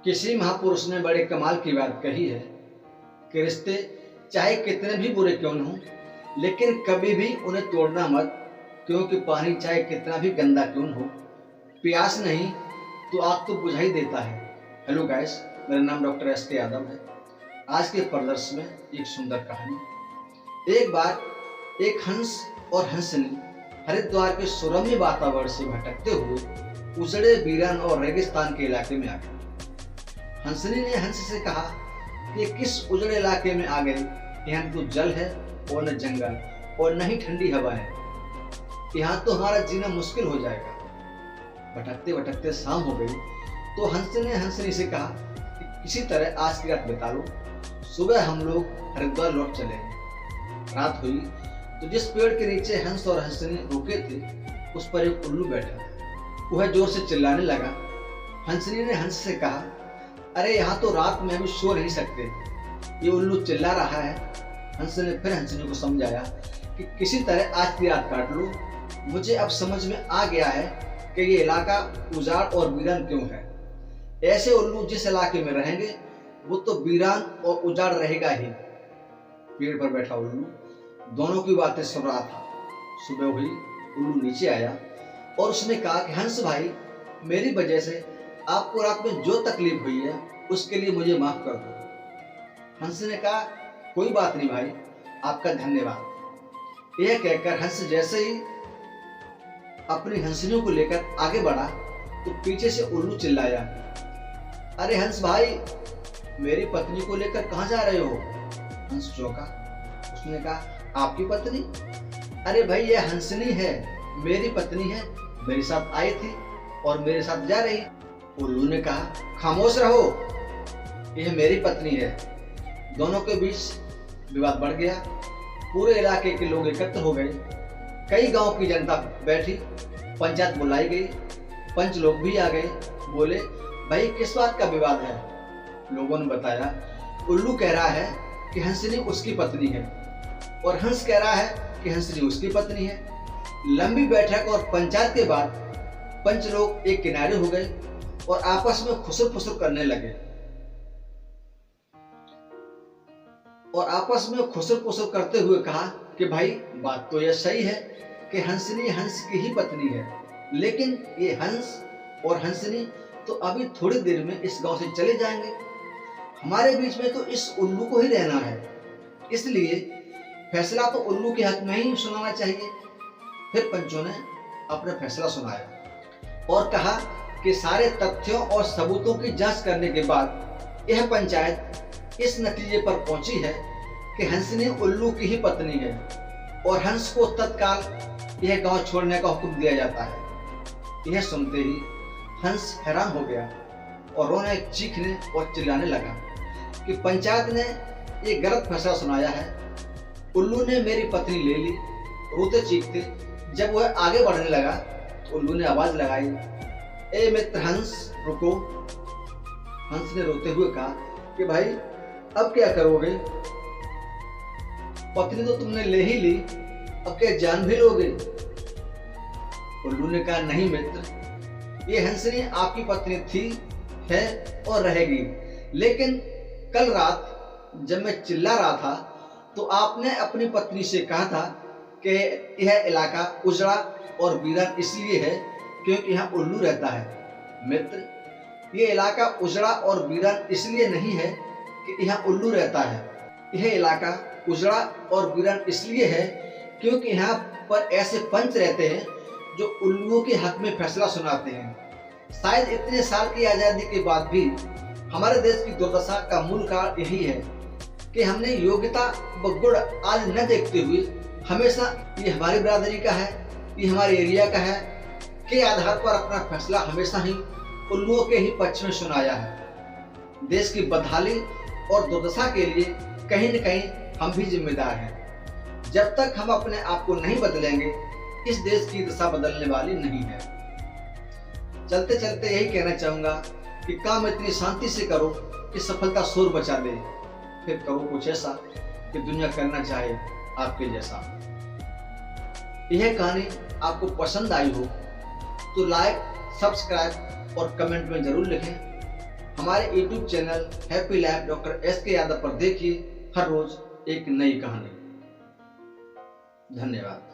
किसी महापुरुष ने बड़े कमाल की बात कही है कि रिश्ते चाहे कितने भी बुरे क्यों न हों, लेकिन कभी भी उन्हें तोड़ना मत, क्योंकि पानी चाहे कितना भी गंदा क्यों न हो, प्यास नहीं तो आग तो बुझा ही देता है। हेलो गाइस, मेरा नाम डॉक्टर एस.के. यादव है। आज के परिदृश्य में एक सुंदर कहानी। एक बार एक हंस और हंसनी हरिद्वार के सुरम्य वातावरण से भटकते हुए उजड़े वीरान और रेगिस्तान के इलाके में आ गए। हंसनी ने हंस से कहा कि किस उजड़े इलाके में आ गए, यहाँ न तो जल है और न जंगल और न ही ठंडी हवा है, यहाँ तो हमारा जीना मुश्किल हो जाएगा। भटकते भटकते शाम हो गई तो हंस ने हंसनी से कहा कि किसी तरह आज की रात बिता लो, सुबह हम लोग हरिद्वार लौट चलेंगे। रात हुई तो जिस पेड़ के नीचे हंस और हंसनी रुके थे उस पर एक उल्लू बैठा। वह जोर से चिल्लाने लगा। हंसनी ने हंस से कहा, अरे यहाँ तो रात में हम सो नहीं सकते, ये उल्लू चिल्ला रहा है। हंस ने फिर हंसनी को समझाया कि किसी तरह आज की रात काट लो, मुझे अब समझ में आ गया है कि ये इलाका उजाड़ और वीरान क्यों है। ऐसे उल्लू जिस इलाके में रहेंगे वो तो वीरान और उजाड़ रहेगा ही। पेड़ पर बैठा उल्लू दोनों की बातें सुन रहा था। सुबह हुई, उल्लू नीचे आया और उसने कहा कि हंस भाई, मेरी वजह से आपको रात में जो तकलीफ हुई है उसके लिए मुझे माफ कर दो। हंस ने कहा, कोई बात नहीं भाई, आपका धन्यवाद। यह कहकर हंस जैसे ही अपनी हंसनियों को लेकर आगे बढ़ा तो पीछे से उल्लू चिल्लाया, अरे हंस भाई, मेरी पत्नी को लेकर कहाँ जा रहे हो? हंस चौंका। उसने कहा, आपकी पत्नी? अरे भाई, यह हंसनी है, मेरी पत्नी है, मेरे साथ आई थी और मेरे साथ जा रही। उल्लू ने कहा, खामोश रहो, यह मेरी पत्नी है। दोनों के बीच विवाद बढ़ गया। पूरे इलाके के लोग एकत्र हो गए। कई गांव की जनता बैठी, पंचायत बुलाई गई, पंच लोग भी आ गए। बोले, भाई किस बात का विवाद है? लोगों ने बताया, उल्लू कह रहा है कि हंसनी उसकी पत्नी है और हंस कह रहा है कि हंसनी उसकी पत्नी है। लंबी बैठक और पंचायत के बाद पंच लोग एक किनारे हो गए और आपस में खुसर फुसर करने लगे और आपस में खुसर फुसर करते हुए कहा कि भाई बात तो यह सही है कि हंसनी हंस की ही पत्नी है, लेकिन ये हंस और हंसनी तो अभी थोड़ी देर में इस गांव से चले जाएंगे। हमारे बीच में तो इस उल्लू को ही रहना है, इसलिए फैसला तो उल्लू के हक में ही सुनाना चाहिए। फिर पंचों ने अपना फैसला सुनाया और कहा कि सारे तथ्यों और सबूतों की जांच करने के बाद यह पंचायत इस नतीजे पर पहुंची है कि हंसनी उल्लू की ही पत्नी है और हंस को तत्काल यह गांव छोड़ने का हुक्म दिया जाता है। यह सुनते ही हंस हैरान हो गया और रोने, चीखने और चिल्लाने लगा कि पंचायत ने यह गलत फैसला सुनाया है। उल्लू ने मेरी पत्नी ले ली। रोते चीखते जब वह आगे बढ़ने लगा तो उल्लू ने आवाज लगाई, ए मित्र हंस, रुको। हंस ने रोते हुए कहा कि भाई अब क्या करोगे? पत्नी तो तुमने ले ही ली, अब क्या जान भी लोगे? उल्लू ने कहा, नहीं मित्र, ये हंसनी आपकी पत्नी थी, है और रहेगी, लेकिन कल रात जब मैं चिल्ला रहा था तो आपने अपनी पत्नी से कहा था कि यह इलाका उजड़ा और वीरान इसलिए है क्योंकि यहाँ उल्लू रहता है। मित्र, ये इलाका उजड़ा और वीरान इसलिए नहीं है कि यहाँ उल्लू रहता है, यह इलाका उजड़ा और वीरान इसलिए है क्योंकि यहाँ पर ऐसे पंच रहते हैं जो उल्लुओं के हक में फैसला सुनाते हैं। शायद इतने साल की आज़ादी के बाद भी हमारे देश की दुर्दशा का मूल कारण यही है कि हमने योग्यता व गुण आज न देखते हुए हमेशा ये हमारी बिरादरी का है, ये हमारे एरिया का है के आधार पर अपना फैसला हमेशा ही उल्लुओं के ही पक्ष में सुनाया है। देश की बदहाली और दुर्दशा के लिए कहीं न कहीं हम भी जिम्मेदार हैं। जब तक हम अपने आप को नहीं बदलेंगे, इस देश की दशा बदलने वाली नहीं है। चलते चलते यही कहना चाहूंगा कि काम इतनी शांति से करो कि सफलता शोर बचा दे, फिर करो कुछ ऐसा कि दुनिया करना चाहे आपके जैसा। यह कहानी आपको पसंद आई हो तो लाइक, सब्सक्राइब और कमेंट में जरूर लिखें। हमारे YouTube channel happy life doctor SK Yadav पर देखिए हर रोज एक नई कहानी। धन्यवाद।